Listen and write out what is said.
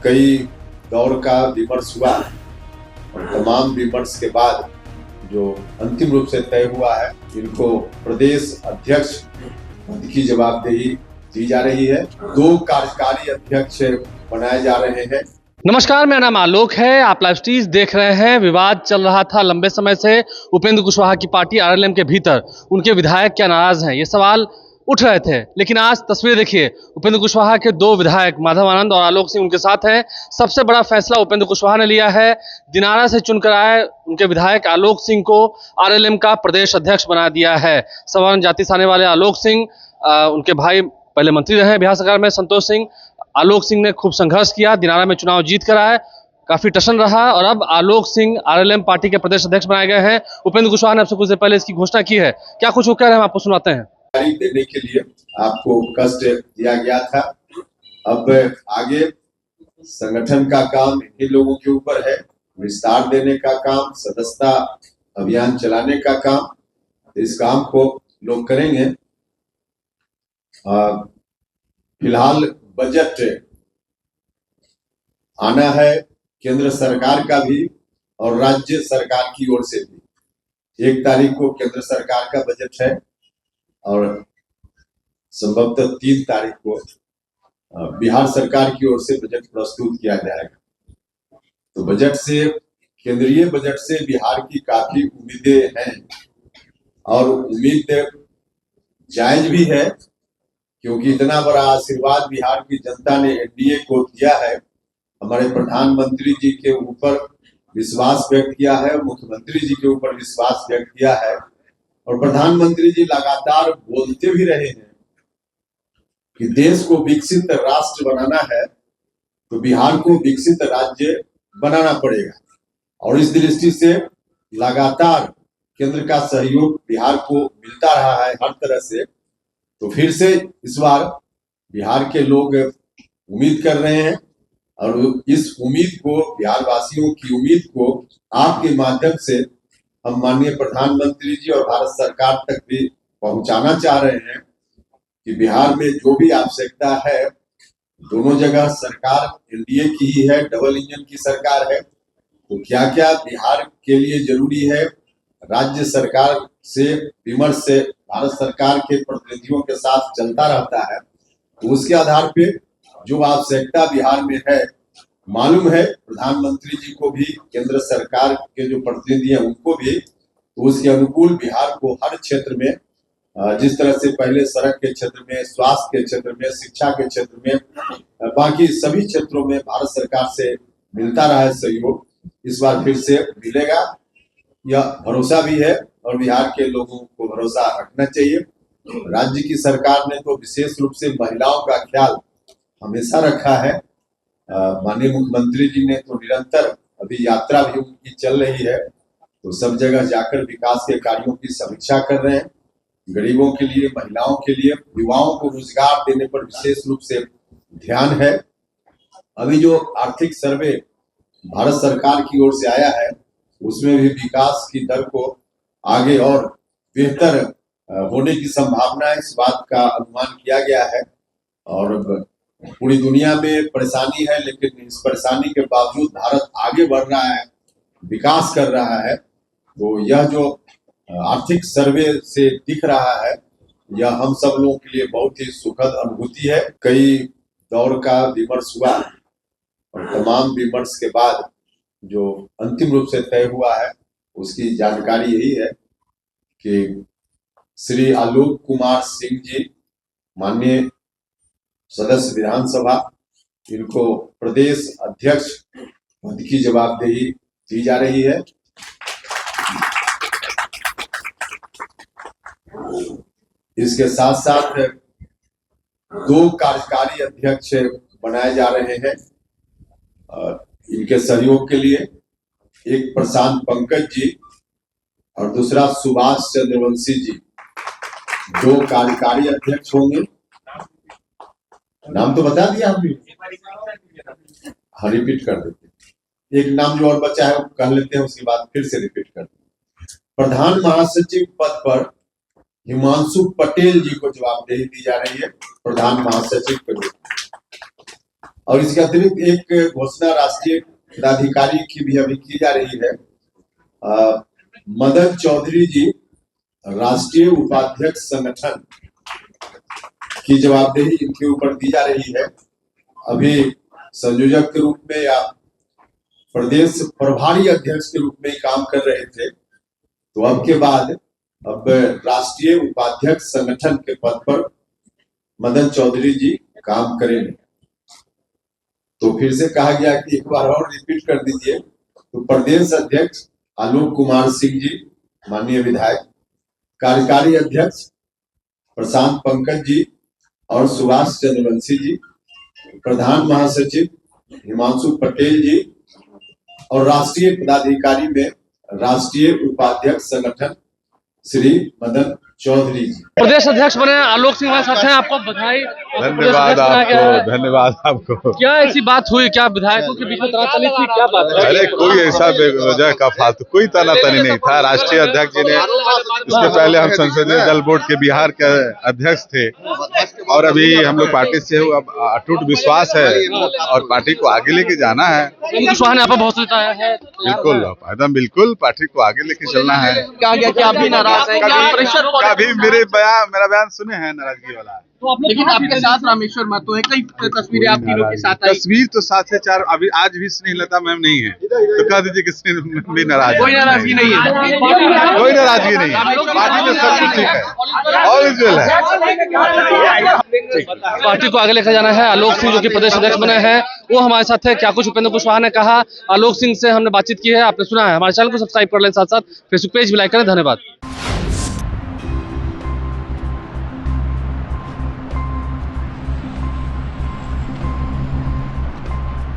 कई दौर का विमर्श हुआ और तमाम विमर्श के बाद जो अंतिम रूप से तय हुआ है, इनको प्रदेश अध्यक्ष पद की जवाबदेही दी जा रही है। 2 कार्यकारी अध्यक्ष बनाए जा रहे हैं। नमस्कार, मेरा नाम आलोक है। आप लाइव स्ट्रीम देख रहे हैं। विवाद चल रहा था लंबे समय से उपेंद्र कुशवाहा की पार्टी आरएलएम के भीतर, उनके विधायक क्या नाराज हैं, ये सवाल उठ रहे थे। लेकिन आज तस्वीर देखिए, उपेंद्र कुशवाहा के 2 विधायक माधव आनंद और आलोक सिंह उनके साथ हैं। सबसे बड़ा फैसला उपेंद्र कुशवाहा ने लिया है। दिनारा से चुनकर आए उनके विधायक आलोक सिंह को आरएलएम का प्रदेश अध्यक्ष बना दिया है। सवर्ण जाति से आने वाले आलोक सिंह, उनके भाई पहले मंत्री रहे बिहार सरकार में संतोष सिंह। आलोक सिंह ने खूब संघर्ष किया, दिनारा में चुनाव जीत कर आए, काफी टशन रहा और अब आलोक सिंह आरएलएम पार्टी के प्रदेश अध्यक्ष बनाए गए हैं। उपेंद्र कुशवाहा ने अब से कुछ देर पहले इसकी घोषणा की है। क्या कुछ वो कह रहे हैं, हम आपको सुनाते हैं। देने के लिए आपको कष्ट दिया गया था। अब आगे संगठन का काम इन लोगों के ऊपर है, विस्तार देने का काम, सदस्यता अभियान चलाने का काम। इस काम को लोग करेंगे। फिलहाल बजट आना है, केंद्र सरकार का भी और राज्य सरकार की ओर से भी। 1 तारीख को केंद्र सरकार का बजट है और संभवतः 3 तारीख को बिहार सरकार की ओर से बजट प्रस्तुत किया जाएगा। तो बजट से, केंद्रीय बजट से बिहार की काफी उम्मीदें हैं और उम्मीद जायज भी है, क्योंकि इतना बड़ा आशीर्वाद बिहार की जनता ने एनडीए को दिया है। हमारे प्रधानमंत्री जी के ऊपर विश्वास व्यक्त किया है, मुख्यमंत्री जी के ऊपर विश्वास व्यक्त किया है और प्रधानमंत्री जी लगातार बोलते भी रहे हैं कि देश को विकसित राष्ट्र बनाना है तो बिहार को विकसित राज्य बनाना पड़ेगा। और इस दृष्टि से लगातार केंद्र का सहयोग बिहार को मिलता रहा है हर तरह से। तो फिर से इस बार बिहार के लोग उम्मीद कर रहे हैं और इस उम्मीद को, बिहार वासियों की उम्मीद को आपके माध्यम से हम माननीय प्रधानमंत्री जी और भारत सरकार तक भी पहुंचाना चाह रहे हैं कि बिहार में जो भी आवश्यकता है, दोनों जगह सरकार एनडीए की ही है, डबल इंजन की सरकार है, तो क्या क्या बिहार के लिए जरूरी है, राज्य सरकार से विमर्श से भारत सरकार के प्रतिनिधियों के साथ चलता रहता है। तो उसके आधार पे जो आवश्यकता बिहार में है, मालूम है प्रधानमंत्री जी को भी, केंद्र सरकार के जो प्रतिनिधि हैं उनको भी, तो उसके अनुकूल बिहार को हर क्षेत्र में, जिस तरह से पहले सड़क के क्षेत्र में, स्वास्थ्य के क्षेत्र में, शिक्षा के क्षेत्र में, बाकी सभी क्षेत्रों में भारत सरकार से मिलता रहा है सहयोग, इस बार फिर से मिलेगा, यह भरोसा भी है और बिहार के लोगों को भरोसा रखना चाहिए। राज्य की सरकार ने तो विशेष रूप से महिलाओं का ख्याल हमेशा रखा है। माननीय मुख्यमंत्री जी ने तो निरंतर, अभी यात्रा भी उनकी चल रही है, तो सब जगह जाकर विकास के कार्यों की समीक्षा कर रहे हैं। गरीबों के लिए, महिलाओं के लिए, युवाओं को रोजगार देने पर विशेष रूप से ध्यान है। अभी जो आर्थिक सर्वे भारत सरकार की ओर से आया है, उसमें भी विकास की दर को आगे और बेहतर होने की संभावना है, इस बात का अनुमान किया गया है। और पूरी दुनिया में परेशानी है, लेकिन इस परेशानी के बावजूद भारत आगे बढ़ रहा है, विकास कर रहा है। तो यह जो आर्थिक सर्वे से दिख रहा है, यह हम सब लोगों के लिए बहुत ही सुखद अनुभूति है। कई दौर का विमर्श हुआ और तमाम विमर्श के बाद जो अंतिम रूप से तय हुआ है, उसकी जानकारी यही है कि श्री आलोक कुमार सिंह जी, माननीय सदस्य विधानसभा, इनको प्रदेश अध्यक्ष पद की जवाबदेही दी जा रही है। इसके साथ साथ 2 कार्यकारी अध्यक्ष बनाए जा रहे हैं इनके सहयोग के लिए। एक प्रशांत पंकज जी और दूसरा सुभाष चंद्रवंशी जी, 2 कार्यकारी अध्यक्ष होंगे। नाम तो बता दिया हमने, हाँ रिपीट कर देते। एक नाम जो और बचा है वो कह लेते हैं, उसके बाद फिर से रिपीट कर देते। प्रधान महासचिव पद पर हिमांशु पटेल जी को जवाबदेही दी जा रही है, प्रधान महासचिव के रूप में। और इसके अतिरिक्त एक घोषणा राष्ट्रीय पदाधिकारी की भी अभी की जा रही है। मदन चौधरी जी राष्ट्रीय उपाध्यक्ष संगठन की जवाबदेही इनके ऊपर दी जा रही है। अभी संयोजक के रूप में या प्रदेश प्रभारी अध्यक्ष के रूप में काम कर रहे थे, तो अब के बाद अब राष्ट्रीय उपाध्यक्ष संगठन के पद पर मदन चौधरी जी काम करेंगे। तो फिर से कहा गया कि एक बार और रिपीट कर दीजिए। तो प्रदेश अध्यक्ष आलोक कुमार सिंह जी माननीय विधायक, कार्यकारी अध्यक्ष प्रशांत पंकज जी और सुभाष चंद्रवंशी जी, प्रधान महासचिव हिमांशु पटेल जी और राष्ट्रीय पदाधिकारी में राष्ट्रीय उपाध्यक्ष संगठन श्री मदन चौधरी जी। प्रदेश अध्यक्ष बने आलोक सिंह हमारे साथ हैं, आपको बधाई। धन्यवाद आपको, धन्यवाद आपको। क्या ऐसी बात हुई, क्या विधायकों के बीच में तनातनी थी, क्या बात है? अरे कोई ऐसा बेवजह का फालतू कोई तनातनी नहीं था। राष्ट्रीय अध्यक्ष जी ने, इसके पहले हम संसदीय दल बोर्ड के बिहार के अध्यक्ष थे और अभी हम लोग पार्टी से अब अटूट विश्वास है और पार्टी को आगे लेके जाना है। कुशवाहा ने आप बहुत बताया है। बिल्कुल एकदम बिल्कुल पार्टी को आगे लेके चलना है। कहा गया कि आप भी नाराज हैं, कभी मेरा बयान सुने हैं नाराजगी वाला? लेकिन आपके साथ रामेश्वर महतो है, कई तस्वीरें आप तीनों के साथ आई। तस्वीर तो साथ है चार, अभी आज भी स्नेहलता मैम नहीं है तो कह दीजिए कि स्नेह भी नाराज। कोई नाराजगी नहीं है, कोई नाराजगी नहीं है, पार्टी में सब कुछ ठीक है, ऑल इज वेल है। पार्टी को आगे लेकर जाना है। आलोक सिंह जो कि प्रदेश अध्यक्ष बने हैं वो हमारे साथ है। क्या कुछ उपेंद्र कुशवाहा ने कहा, आलोक सिंह से हमने बातचीत की है, आपने सुना है। हमारे चैनल को सब्सक्राइब कर लें, साथ साथ फेसबुक पेज भी लाइक करें। धन्यवाद।